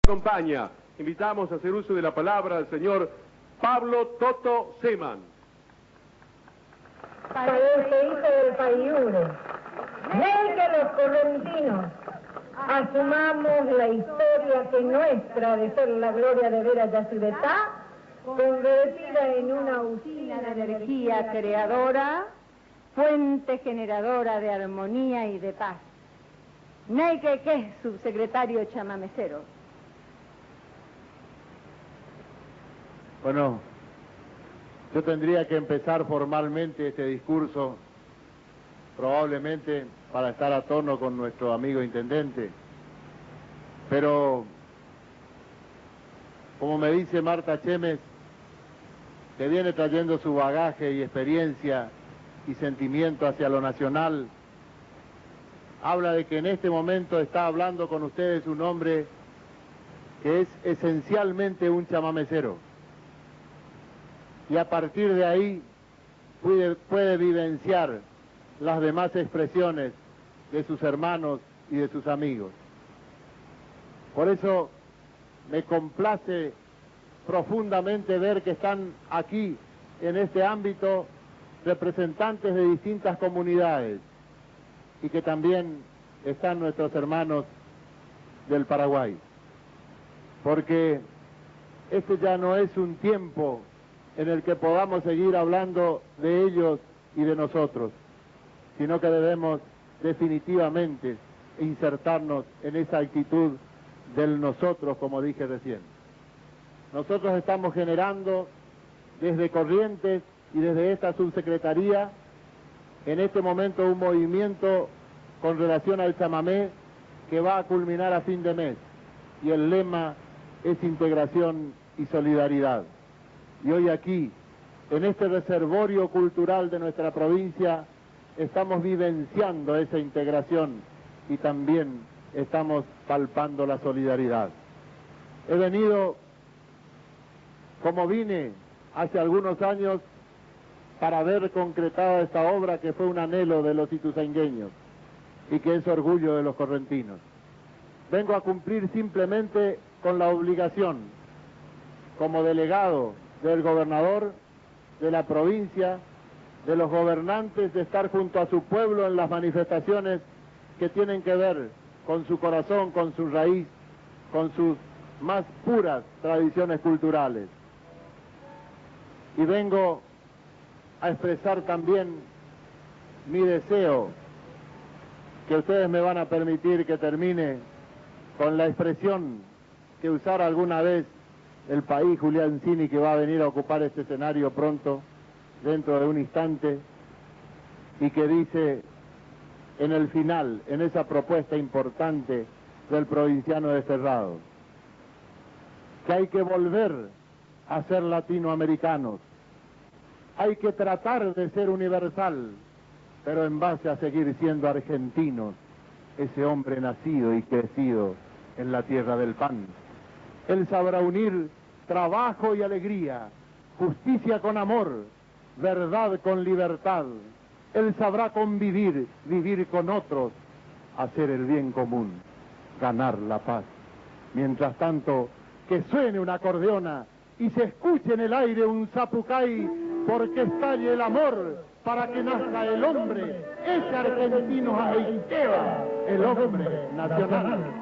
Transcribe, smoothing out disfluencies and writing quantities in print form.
acompaña. Invitamos a hacer uso de la palabra al señor Pablo Toto Seman. Para este hijo del país, de que los correntinos asumamos la historia que es nuestra de ser la gloria de Vera Yacyretá, convertida en una usina de energía creadora, fuente generadora de armonía y de paz. Neike, que es subsecretario chamamecero. Bueno, yo tendría que empezar formalmente este discurso, probablemente para estar a tono con nuestro amigo intendente, pero como me dice Marta Chemes, que viene trayendo su bagaje y experiencia y sentimiento hacia lo nacional, habla de que en este momento está hablando con ustedes un hombre que es esencialmente un chamamecero. Y a partir de ahí puede vivenciar las demás expresiones de sus hermanos y de sus amigos. Por eso me complace profundamente ver que están aquí, en este ámbito, representantes de distintas comunidades y que también están nuestros hermanos del Paraguay. Porque este ya no es un tiempo en el que podamos seguir hablando de ellos y de nosotros, sino que debemos definitivamente insertarnos en esa actitud del nosotros, como dije recién. Nosotros estamos generando desde Corrientes y desde esta subsecretaría en este momento un movimiento con relación al chamamé que va a culminar a fin de mes, y el lema es integración y solidaridad. Y hoy aquí, en este reservorio cultural de nuestra provincia, estamos vivenciando esa integración y también estamos palpando la solidaridad. He venido, como vine hace algunos años, para ver concretada esta obra que fue un anhelo de los ituzaingueños y que es orgullo de los correntinos. Vengo a cumplir simplemente con la obligación, como delegado del gobernador, de la provincia, de los gobernantes, de estar junto a su pueblo en las manifestaciones que tienen que ver con su corazón, con su raíz, con sus más puras tradiciones culturales. Y vengo a expresar también mi deseo, que ustedes me van a permitir que termine con la expresión que usara alguna vez el país Julián Cini, que va a venir a ocupar este escenario pronto, dentro de un instante, y que dice en el final, en esa propuesta importante del provinciano de Cerrado, que hay que volver a ser latinoamericanos, hay que tratar de ser universal, pero en base a seguir siendo argentinos, ese hombre nacido y crecido en la tierra del pan. Él sabrá unir trabajo y alegría, justicia con amor, verdad con libertad. Él sabrá convivir, vivir con otros, hacer el bien común, ganar la paz. Mientras tanto, que suene una acordeona y se escuche en el aire un zapucay, porque estalle el amor para que nazca el hombre, ese argentino Aiqueva, el hombre nacional.